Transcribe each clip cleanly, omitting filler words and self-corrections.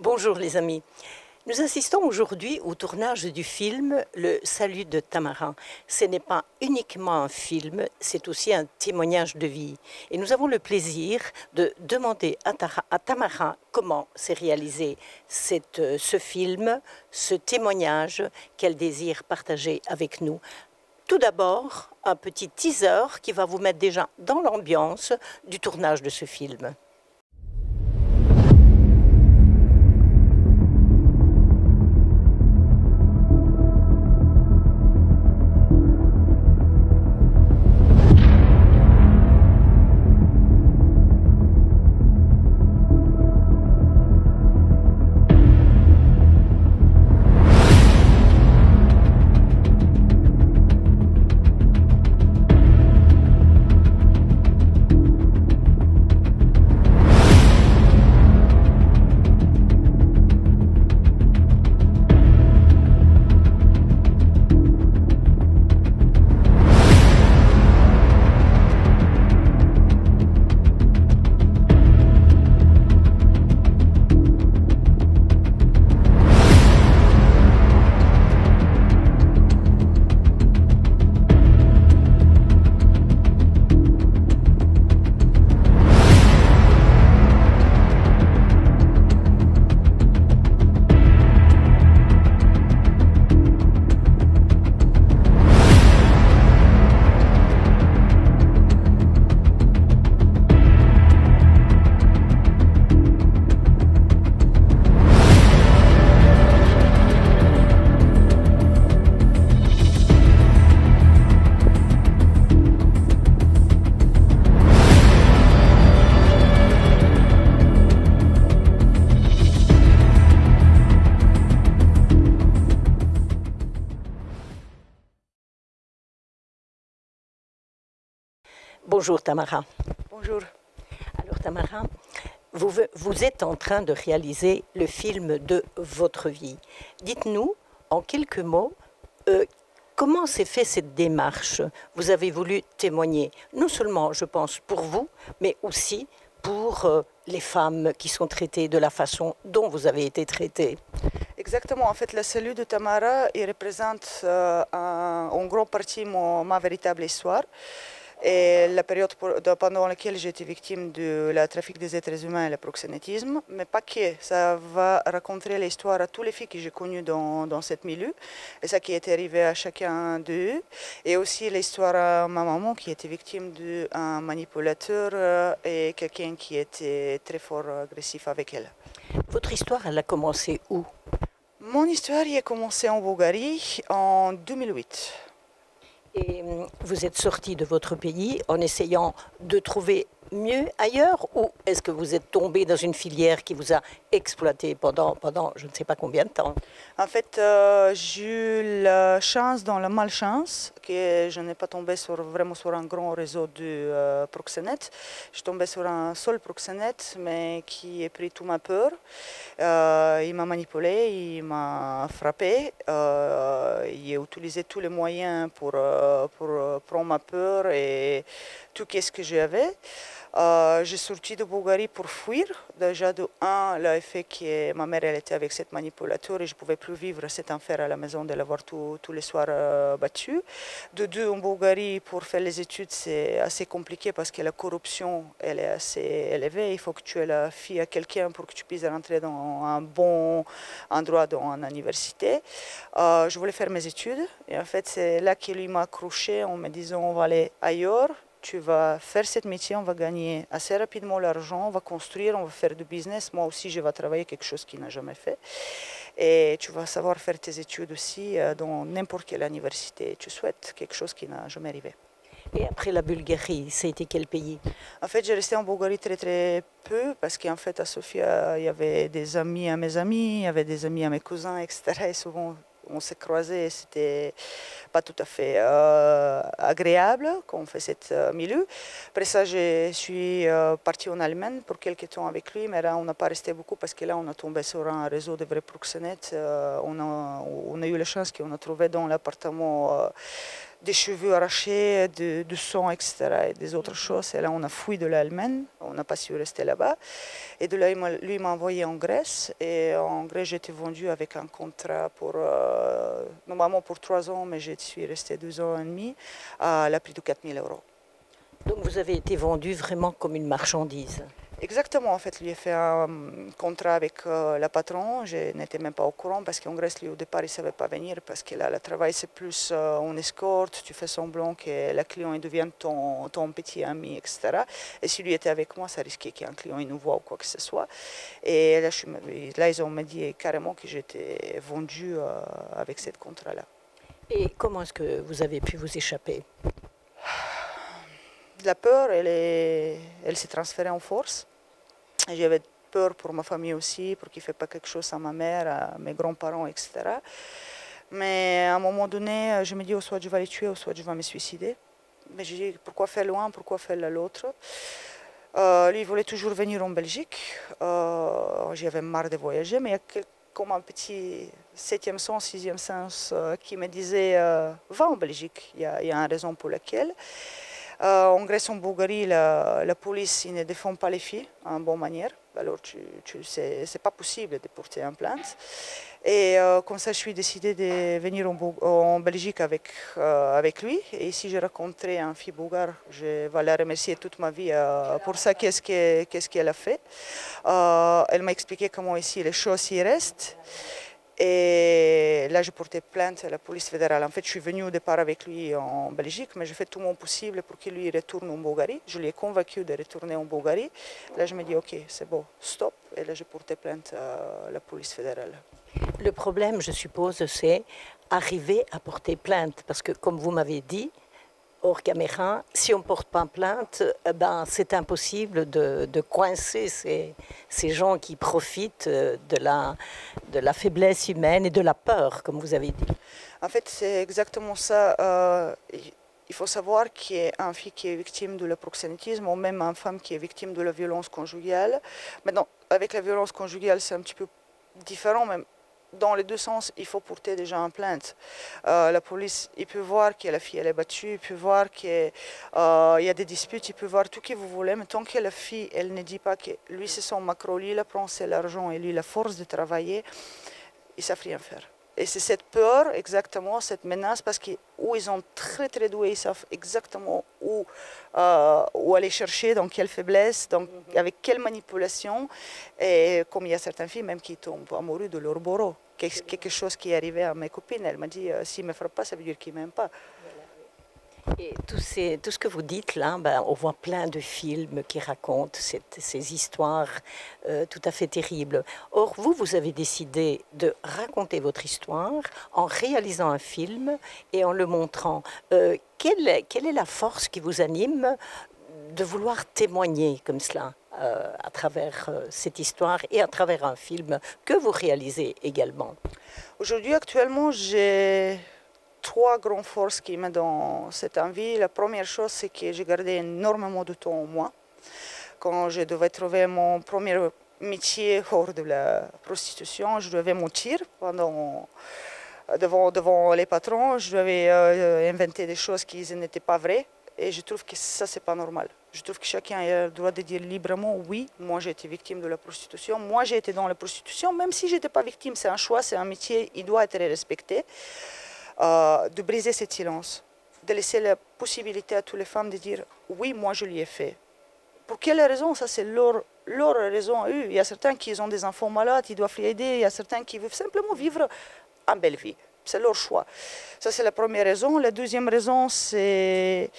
Bonjour les amis. Nous assistons aujourd'hui au tournage du film Le Salut de Tamarin. Ce n'est pas uniquement un film, c'est aussi un témoignage de vie. Et nous avons le plaisir de demander à Tamarin comment s'est réalisé ce film, ce témoignage qu'elle désire partager avec nous. Tout d'abord, un petit teaser qui va vous mettre déjà dans l'ambiance du tournage de ce film. Bonjour Tamara. Bonjour. Alors Tamara, vous êtes en train de réaliser le film de votre vie. Dites-nous en quelques mots comment s'est fait cette démarche. Vous avez voulu témoigner, non seulement je pense pour vous, mais aussi pour les femmes qui sont traitées de la façon dont vous avez été traitée. Exactement, en fait, le salut de Tamara, il représente en grande partie ma véritable histoire. Et la période pendant laquelle j'ai été victime de la trafic des êtres humains et le proxénétisme, mais pas que. Ça va raconter l'histoire à toutes les filles que j'ai connues dans ce milieu, et ça qui est arrivé à chacun d'eux, et aussi l'histoire à ma maman qui était victime d'un manipulateur et quelqu'un qui était très fort agressif avec elle. Votre histoire, elle a commencé où? Mon histoire a commencé en Bulgarie en 2008. Et vous êtes sorti de votre pays en essayant de trouver mieux ailleurs, ou est-ce que vous êtes tombé dans une filière qui vous a exploité pendant je ne sais pas combien de temps? En fait, j'ai eu la chance dans la malchance que je n'ai pas tombé vraiment sur un grand réseau de proxénètes. Je suis tombée sur un seul proxénète, mais qui a pris toute ma peur. Il m'a manipulé, il m'a frappé, il a utilisé tous les moyens pour prendre ma peur et tout ce que j'avais. J'ai sorti de Bulgarie pour fuir. Déjà, de un, l'effet que ma mère elle était avec cette manipulateur et je ne pouvais plus vivre cet enfer à la maison de l'avoir tous les soirs battu. De deux, en Bulgarie, pour faire les études, c'est assez compliqué parce que la corruption elle est assez élevée. Il faut que tu aies la fille à quelqu'un pour que tu puisses rentrer dans un bon endroit, dans une université. Je voulais faire mes études et en fait, c'est là qu'il m'a accroché en me disant on va aller ailleurs. Tu vas faire ce métier, on va gagner assez rapidement l'argent, on va construire, on va faire du business. Moi aussi, je vais travailler quelque chose qu'il n'a jamais fait. Et tu vas savoir faire tes études aussi dans n'importe quelle université tu souhaites, quelque chose qui n'a jamais arrivé. Et après la Bulgarie, ça a été quel pays? En fait, j'ai resté en Bulgarie très très peu parce qu'en fait, à Sofia, il y avait des amis à mes amis, il y avait des amis à mes cousins, etc. Et souvent, on s'est croisés, c'était pas tout à fait agréable quand on fait ce milieu. Après ça, je suis partie en Allemagne pour quelques temps avec lui, mais là, on n'a pas resté beaucoup parce que là, on a tombé sur un réseau de vrais proxénètes. On a eu la chance qu'on a trouvé dans l'appartement des cheveux arrachés, du sang, etc. et des autres choses. Et là, on a fui de l'Allemagne, on n'a pas su rester là-bas. Et de là, lui m'a envoyé en Grèce. Et en Grèce, j'ai été vendue avec un contrat pour, normalement pour 3 ans, mais je suis restée 2 ans et demi, à la prix de 4 000 euros. Donc vous avez été vendu vraiment comme une marchandise. Exactement, en fait, lui a fait un contrat avec la patron. Je n'étais même pas au courant parce qu'en Grèce, lui, au départ, il ne savait pas venir parce que là, le travail, c'est plus on escorte, tu fais semblant que la client devienne ton petit ami, etc. Et si lui était avec moi, ça risquait qu'un client il nous voit ou quoi que ce soit. Et là, ils ont dit carrément que j'étais vendue avec ce contrat-là. Et comment est-ce que vous avez pu vous échapper? La peur, elle s'est transférée en force. J'avais peur pour ma famille aussi, pour qu'il ne fasse pas quelque chose à ma mère, à mes grands-parents, etc. Mais à un moment donné, je me dis, soit je vais les tuer, ou soit je vais me suicider. Mais je dis, pourquoi faire loin, pourquoi faire l'autre? Lui, il voulait toujours venir en Belgique. J'avais marre de voyager, mais il y a comme un petit 7e sens, 6e sens qui me disait, va en Belgique, il y a une raison pour laquelle. En Grèce, en Bulgarie, la police ne défend pas les filles en bonne manière. Alors, c'est pas possible de porter une plainte. Et comme ça, je suis décidée de venir en Belgique avec lui. Et ici, j'ai rencontré une fille bulgare. Je vais la remercier toute ma vie pour ça, qu'est-ce qu'elle a fait. Elle m'a expliqué comment ici les choses y restent. Et là, j'ai porté plainte à la police fédérale. En fait, je suis venue au départ avec lui en Belgique, mais j'ai fait tout mon possible pour qu'il lui retourne en Bulgarie. Je l'ai convaincu de retourner en Bulgarie. Là, je me dis, OK, c'est bon, stop. Et là, j'ai porté plainte à la police fédérale. Le problème, je suppose, c'est arriver à porter plainte. Parce que, comme vous m'avez dit, hors caméra, si on ne porte pas plainte, c'est impossible de coincer ces gens qui profitent de la faiblesse humaine et de la peur, comme vous avez dit. En fait, c'est exactement ça. Il faut savoir qu'il y a une fille qui est victime de le proxénétisme ou même une femme qui est victime de la violence conjugale. Maintenant, avec la violence conjugale, c'est un petit peu différent, mais dans les deux sens, il faut porter déjà une plainte. La police, il peut voir que la fille elle est battue, il peut voir qu'il y a des disputes, il peut voir tout ce que vous voulez, mais tant que la fille, elle ne dit pas que lui c'est son macro, lui il prend c'est l'argent et lui la force de travailler, ils ne savent rien faire. Et c'est cette peur, exactement, cette menace, parce que où ils sont très très doués, ils savent exactement où aller chercher, dans quelle faiblesse, avec quelle manipulation. Et comme il y a certaines filles même qui tombent amoureuses de leur bourreau. Quelque chose qui est arrivé à mes copines, elle m'a dit, s'il ne me frappe pas, ça veut dire qu'il ne m'aime pas. Et tout ce que vous dites là, on voit plein de films qui racontent ces histoires tout à fait terribles. Or, vous avez décidé de raconter votre histoire en réalisant un film et en le montrant. Quelle est la force qui vous anime de vouloir témoigner comme cela à travers cette histoire et à travers un film que vous réalisez également? Aujourd'hui, actuellement, j'ai 3 grandes forces qui m'aident dans cette envie. La première chose, c'est que j'ai gardé énormément de temps en moi. Quand je devais trouver mon premier métier hors de la prostitution, je devais mentir devant les patrons. Je devais inventer des choses qui n'étaient pas vraies. Et je trouve que ça, c'est pas normal. Je trouve que chacun a le droit de dire librement, oui, moi j'ai été victime de la prostitution, moi j'ai été dans la prostitution, même si je n'étais pas victime, c'est un choix, c'est un métier, il doit être respecté. De briser ce silence, de laisser la possibilité à toutes les femmes de dire oui, moi je l'y ai fait. Pour quelle raison? Ça, c'est leur raison à eux. Il y a certains qui ont des enfants malades, ils doivent les aider. Il y a certains qui veulent simplement vivre une belle vie. C'est leur choix. Ça, c'est la première raison. La deuxième raison, c'est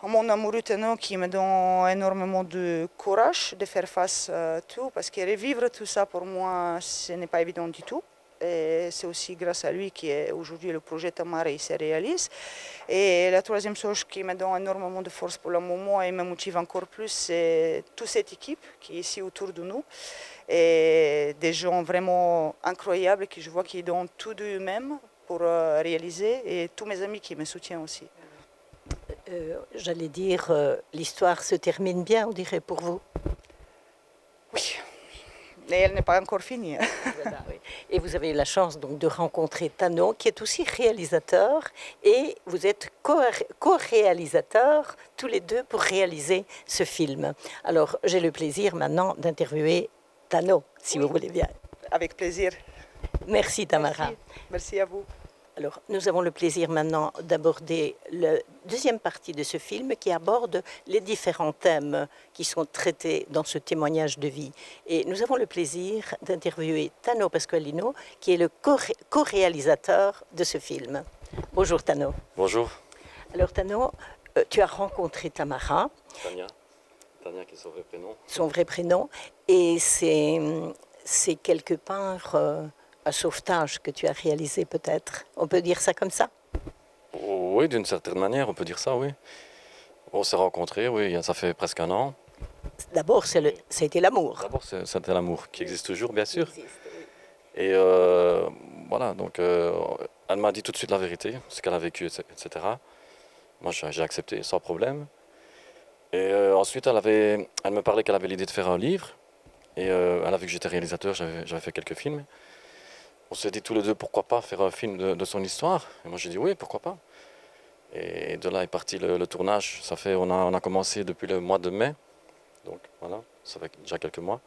mon amoureux tenant qui me donne énormément de courage de faire face à tout. Parce que revivre tout ça, pour moi, ce n'est pas évident du tout. Et c'est aussi grâce à lui qu'aujourd'hui le projet Tamara il se réalise. Et la troisième chose qui me donne énormément de force pour le moment et me motive encore plus, c'est toute cette équipe qui est ici autour de nous. Et des gens vraiment incroyables que je vois qui donnent tout d'eux-mêmes pour réaliser et tous mes amis qui me soutiennent aussi. J'allais dire, l'histoire se termine bien, on dirait, pour vous. Oui, mais elle n'est pas encore finie. Voilà, oui. Et vous avez eu la chance donc de rencontrer Tano, qui est aussi réalisateur, et vous êtes co-réalisateurs tous les deux pour réaliser ce film. Alors, j'ai le plaisir maintenant d'interviewer Tano, si vous voulez bien. Avec plaisir. Merci Tamara. Merci. Merci à vous. Alors, nous avons le plaisir maintenant d'aborder la deuxième partie de ce film qui aborde les différents thèmes qui sont traités dans ce témoignage de vie. Et nous avons le plaisir d'interviewer Tano Pasqualino, qui est le co-réalisateur de ce film. Bonjour Tano. Bonjour. Alors Tano, tu as rencontré Tamara. Tania qui est son vrai prénom. Son vrai prénom. Et c'est quelque part... un sauvetage que tu as réalisé peut-être. On peut dire ça comme ça? Oui, d'une certaine manière, on peut dire ça, oui. On s'est rencontrés, oui, ça fait presque un an. D'abord, ça a été l'amour. D'abord, c'était l'amour, qui existe toujours, bien sûr. Et voilà, donc elle m'a dit tout de suite la vérité, ce qu'elle a vécu, etc. Moi, j'ai accepté sans problème. Et ensuite, elle me parlait qu'elle avait l'idée de faire un livre. Et elle a vu que j'étais réalisateur, j'avais fait quelques films. On s'est dit tous les deux, pourquoi pas faire un film de son histoire. Et moi j'ai dit oui, pourquoi pas. Et de là est parti le tournage. On a commencé depuis le mois de mai. Donc voilà, ça fait déjà quelques mois.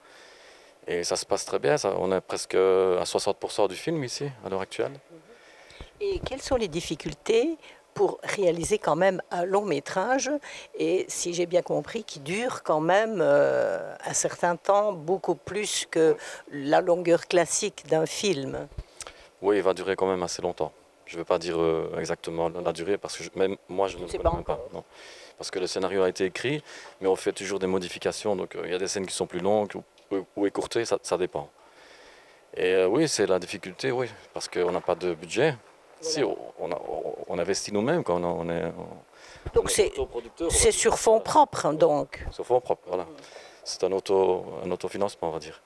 Et ça se passe très bien, on est presque à 60% du film ici, à l'heure actuelle. Et quelles sont les difficultés pour réaliser quand même un long métrage, et si j'ai bien compris, qui dure quand même un certain temps, beaucoup plus que la longueur classique d'un film? Oui, il va durer quand même assez longtemps. Je ne vais pas dire exactement la durée, parce que même moi je ne le connais même pas. Non. Parce que le scénario a été écrit, mais on fait toujours des modifications, donc il y a des scènes qui sont plus longues ou écourtées, ça dépend. Et oui, c'est la difficulté, oui, parce qu'on n'a pas de budget. Voilà. Si, on investit nous-mêmes quand on est. Donc c'est sur fonds propres, donc. Sur fonds propres, voilà. C'est un autofinancement, on va dire.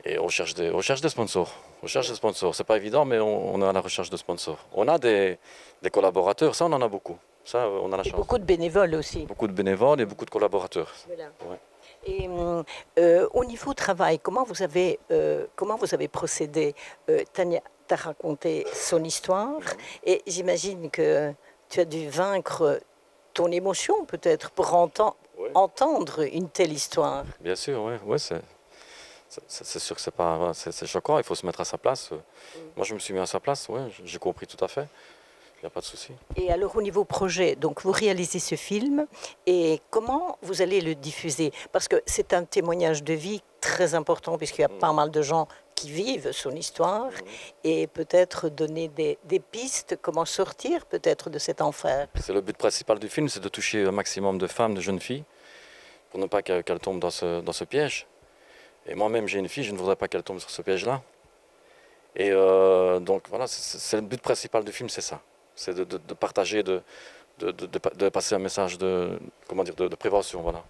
Et on cherche des sponsors. On cherche des sponsors. C'est pas évident, mais on est à la recherche de sponsors. On a des collaborateurs, ça on en a beaucoup. Ça, on a la chance. Beaucoup de bénévoles aussi. Beaucoup de bénévoles et beaucoup de collaborateurs. Voilà. Ouais. Et au niveau travail, comment vous avez procédé? Tania t'a raconté son histoire, et j'imagine que tu as dû vaincre ton émotion peut-être pour entendre une telle histoire. Bien sûr, oui. Ouais, c'est sûr que c'est choquant, il faut se mettre à sa place. Moi, je me suis mis à sa place, ouais, j'ai compris tout à fait. Il n'y a pas de souci. Et alors, au niveau projet, donc vous réalisez ce film, et comment vous allez le diffuser? Parce que c'est un témoignage de vie très important, puisqu'il y a pas mal de gens qui vivent son histoire, et peut-être donner des pistes, comment sortir peut-être de cet enfer. C'est le but principal du film, c'est de toucher un maximum de femmes, de jeunes filles, pour ne pas qu'elles tombent dans ce piège. Et moi-même, j'ai une fille, je ne voudrais pas qu'elle tombe sur ce piège-là. Et donc voilà, c'est le but principal du film, c'est ça. C'est de partager, de passer un message de prévention, voilà.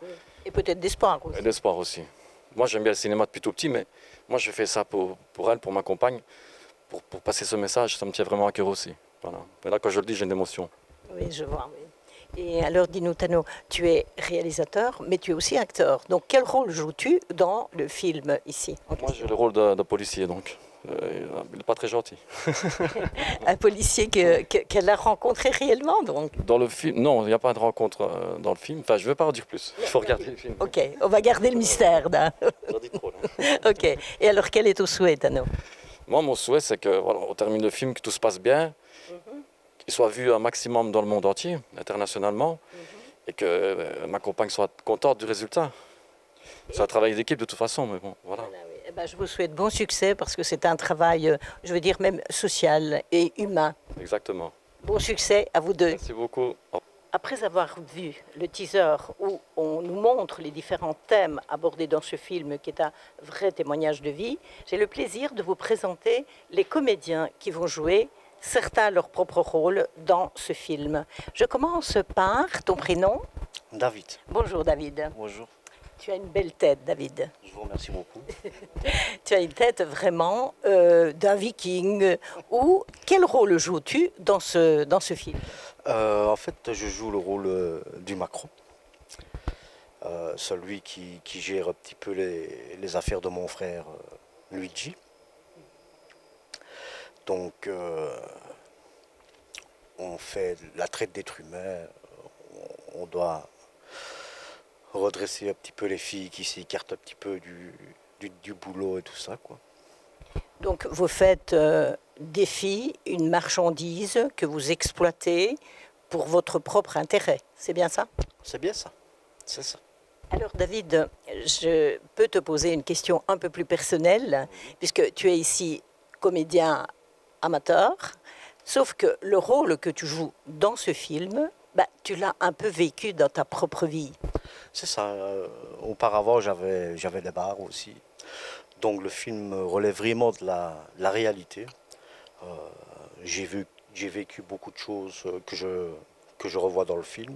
Et peut-être d'espoir aussi. Et d'espoir aussi. Moi, j'aime bien le cinéma depuis tout petit, mais moi, je fais ça pour elle, pour ma compagne, pour passer ce message. Ça me tient vraiment à cœur aussi. Voilà. Et là, quand je le dis, j'ai une émotion. Oui, je vois. Oui. Et alors, dis-nous, Tano, tu es réalisateur, mais tu es aussi acteur. Donc, quel rôle joues-tu dans le film ici? Moi, j'ai le rôle de policier, donc. Il n'est pas très gentil. Un policier qu'elle a rencontré réellement, donc? Dans le film, non, il n'y a pas de rencontre dans le film. Enfin, je ne vais pas en dire plus. Il faut regarder le film. Ok, on va garder le mystère. J'en dis trop, là. Ok. Et alors, quel est ton souhait, Tano? Moi, mon souhait, c'est que voilà, on termine le film, que tout se passe bien, qu'il soit vu un maximum dans le monde entier, internationalement, et que ma compagne soit contente du résultat. C'est un travail d'équipe de toute façon, mais bon, voilà. Eh ben, je vous souhaite bon succès parce que c'est un travail, je veux dire même social et humain. Exactement. Bon succès à vous deux. Merci beaucoup. Après avoir vu le teaser où on nous montre les différents thèmes abordés dans ce film, qui est un vrai témoignage de vie, j'ai le plaisir de vous présenter les comédiens qui vont jouer, certains leur propre rôle dans ce film. Je commence par ton prénom. David. Bonjour David. Bonjour. Tu as une belle tête, David. Je vous remercie beaucoup. Tu as une tête vraiment d'un viking. Ou quel rôle joues-tu dans ce film? En fait, je joue le rôle du Macron. Celui qui gère un petit peu les affaires de mon frère Luigi. Donc, on fait la traite d'êtres humains. On doit redresser un petit peu les filles qui s'écartent un petit peu du boulot et tout ça, quoi. Donc vous faites des filles une marchandise que vous exploitez pour votre propre intérêt, c'est bien ça? C'est bien ça, c'est ça. Alors David, je peux te poser une question un peu plus personnelle, puisque tu es ici comédien amateur, sauf que le rôle que tu joues dans ce film, bah, tu l'as un peu vécu dans ta propre vie. C'est ça. Auparavant, j'avais des bars aussi. Donc le film relève vraiment de la réalité. Euh, j'ai vécu beaucoup de choses que je revois dans le film.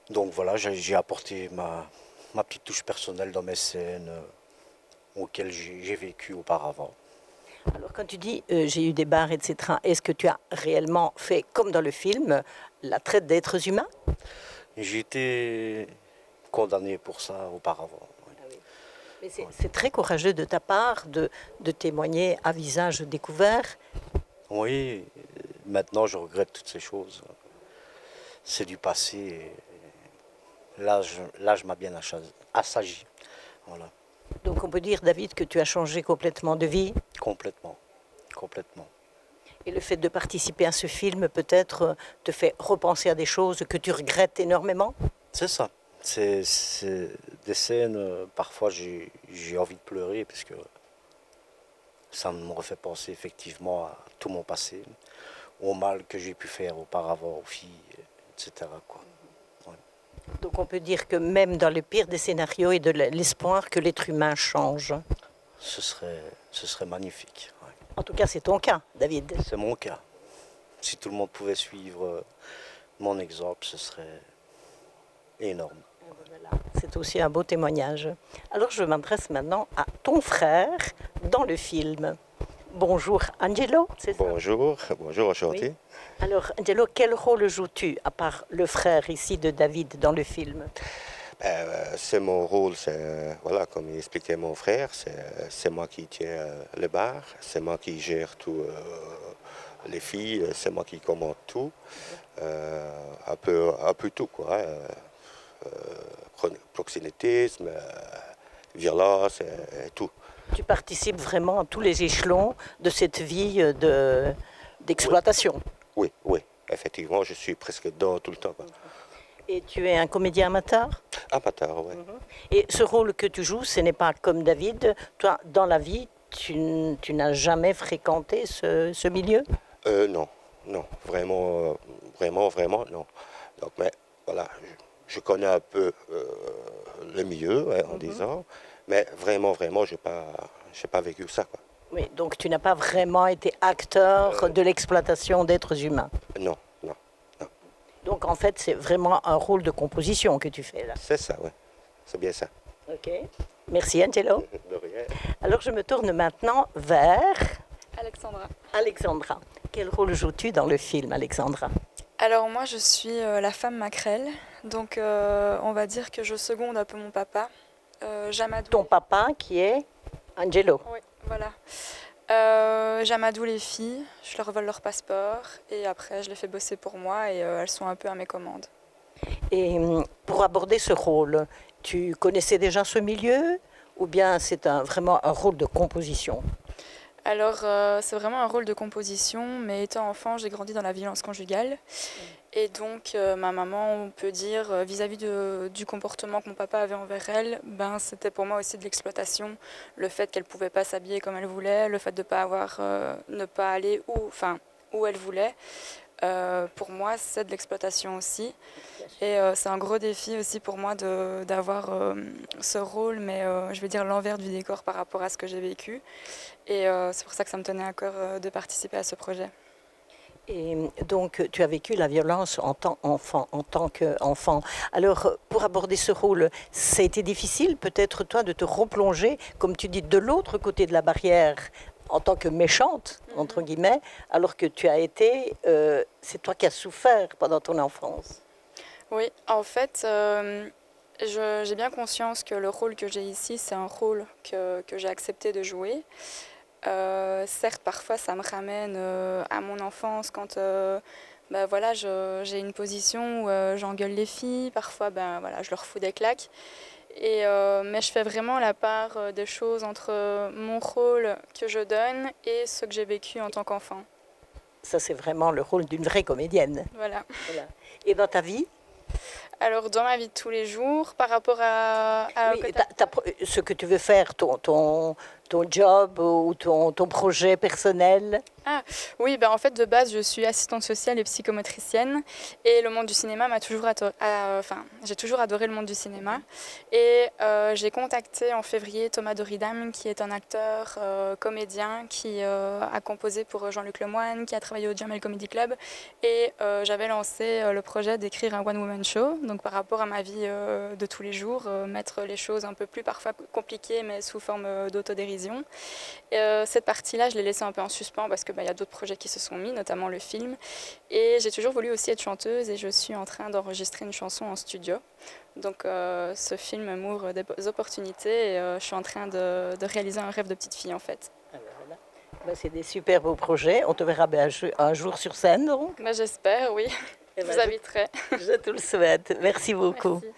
Donc voilà, j'ai apporté ma petite touche personnelle dans mes scènes auxquelles j'ai vécu auparavant. Alors quand tu dis j'ai eu des bars, etc., est-ce que tu as réellement fait, comme dans le film, la traite d'êtres humains? J'ai été condamné pour ça auparavant. Mais c'est très courageux de ta part de témoigner à visage découvert. Oui, maintenant je regrette toutes ces choses. C'est du passé. L'âge m'a bien assagi. Voilà. Donc on peut dire, David, que tu as changé complètement de vie. Complètement. Complètement. Et le fait de participer à ce film, peut-être, te fait repenser à des choses que tu regrettes énormément? C'est ça. C'est des scènes, parfois j'ai envie de pleurer parce que ça me refait penser effectivement à tout mon passé, au mal que j'ai pu faire auparavant aux filles, etc., quoi. Ouais. Donc on peut dire que même dans le pire des scénarios, il y a de l'espoir que l'être humain change. Ce serait magnifique. Ouais. En tout cas, c'est ton cas, David. C'est mon cas. Si tout le monde pouvait suivre mon exemple, ce serait énorme. Voilà. C'est aussi un beau témoignage. Alors je m'adresse maintenant à ton frère dans le film. Bonjour Angelo, c'est ça? Bonjour, bonjour, enchanté. Oui. Alors Angelo, quel rôle joues-tu, à part le frère ici de David dans le film? C'est mon rôle, voilà, comme il expliquait mon frère, c'est moi qui tiens le bar, c'est moi qui gère tout, les filles, c'est moi qui commande tout, un peu tout, quoi. Proxénétisme, violence, tout. Tu participes vraiment à tous les échelons de cette vie d'exploitation. Oui, oui, effectivement, je suis presque dedans tout le temps, quoi. Et tu es un comédien amateur? Amateur, oui. Et ce rôle que tu joues, ce n'est pas comme David. Toi, dans la vie, tu n'as jamais fréquenté ce milieu? Non, non, vraiment, non. Donc, mais voilà, je connais un peu le milieu, hein, en disant, mais vraiment, j'ai pas vécu ça, quoi. Oui, donc tu n'as pas vraiment été acteur de l'exploitation d'êtres humains. Non, non. Donc en fait, c'est vraiment un rôle de composition que tu fais là. C'est ça, oui. C'est bien ça. Ok. Merci Angelo. De rien. Alors je me tourne maintenant vers Alexandra. Alexandra. Quel rôle joues-tu dans le film, Alexandra? Alors moi je suis la femme maquerelle, donc on va dire que je seconde un peu mon papa, Jamadou. Ton papa qui est Angelo. Oui, voilà. J'amadoue les filles, je leur vole leur passeport et après je les fais bosser pour moi et elles sont un peu à mes commandes. Et pour aborder ce rôle, tu connaissais déjà ce milieu ou bien c'est vraiment un rôle de composition? Alors c'est vraiment un rôle de composition, mais étant enfant j'ai grandi dans la violence conjugale et donc ma maman, on peut dire vis-à-vis du comportement que mon papa avait envers elle, ben, c'était pour moi aussi de l'exploitation, le fait qu'elle ne pouvait pas s'habiller comme elle voulait, le fait de ne pas aller où elle voulait. Pour moi, c'est de l'exploitation aussi. Et c'est un gros défi aussi pour moi d'avoir ce rôle, mais je vais dire l'envers du décor par rapport à ce que j'ai vécu. Et c'est pour ça que ça me tenait à cœur de participer à ce projet. Et donc, tu as vécu la violence en tant qu'enfant. Alors, pour aborder ce rôle, ça a été difficile peut-être, toi, de te replonger, comme tu dis, de l'autre côté de la barrière, en tant que méchante, entre guillemets, alors que tu as été, c'est toi qui as souffert pendant ton enfance. Oui, en fait, j'ai bien conscience que le rôle que j'ai ici, c'est un rôle que j'ai accepté de jouer. certes, parfois, ça me ramène à mon enfance quand voilà, j'ai une position où j'engueule les filles. Parfois, voilà, je leur fous des claques. Mais je fais vraiment la part des choses entre mon rôle que je donne et ce que j'ai vécu en tant qu'enfant. Ça, c'est vraiment le rôle d'une vraie comédienne. Voilà. Et dans ta vie? Alors, dans ma vie de tous les jours, par rapport à oui, ce que tu veux faire, ton job ou ton projet personnel? Ah, oui, en fait, de base, je suis assistante sociale et psychomotricienne. Et le monde du cinéma m'a toujours j'ai toujours adoré le monde du cinéma. Et j'ai contacté en février Thomas Doridam, qui est un acteur, comédien, qui a composé pour Jean-Luc Lemoyne, qui a travaillé au Jamel Comedy Club. Et j'avais lancé le projet d'écrire un one-woman show. Donc, par rapport à ma vie de tous les jours, mettre les choses un peu plus parfois compliquées, mais sous forme d'autodérision. Cette partie-là, je l'ai laissée un peu en suspens parce que il y a d'autres projets qui se sont mis, notamment le film. Et j'ai toujours voulu aussi être chanteuse et je suis en train d'enregistrer une chanson en studio. Donc ce film m'ouvre des opportunités et je suis en train de réaliser un rêve de petite fille en fait. Voilà. C'est des super beaux projets. On te verra un jour sur scène donc. J'espère, oui. Je vous inviterai. Je te le souhaite. Merci beaucoup. Merci.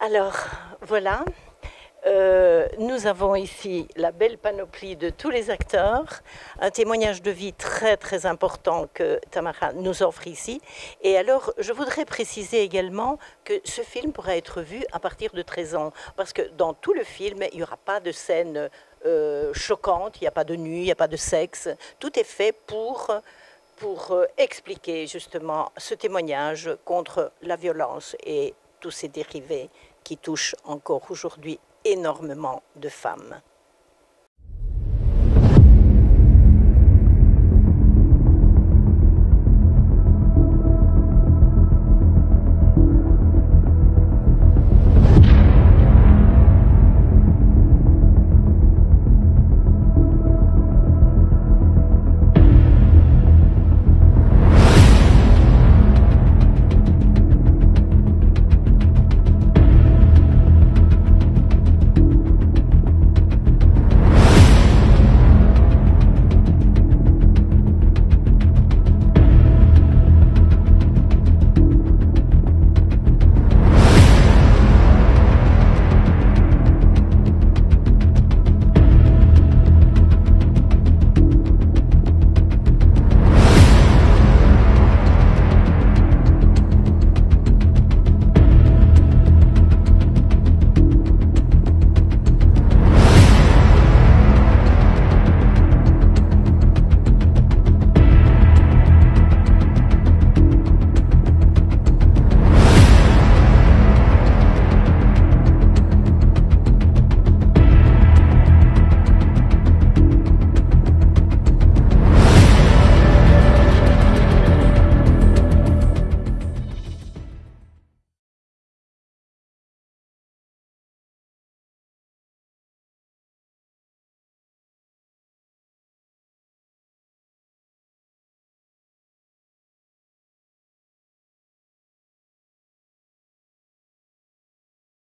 Alors, voilà. Nous avons ici la belle panoplie de tous les acteurs, un témoignage de vie très très important que Tamara nous offre ici. Et alors, je voudrais préciser également que ce film pourra être vu à partir de 13 ans, parce que dans tout le film, il n'y aura pas de scène choquante, il n'y a pas de nu, il n'y a pas de sexe. Tout est fait pour expliquer justement ce témoignage contre la violence et tous ses dérivés qui touchent encore aujourd'hui énormément de femmes.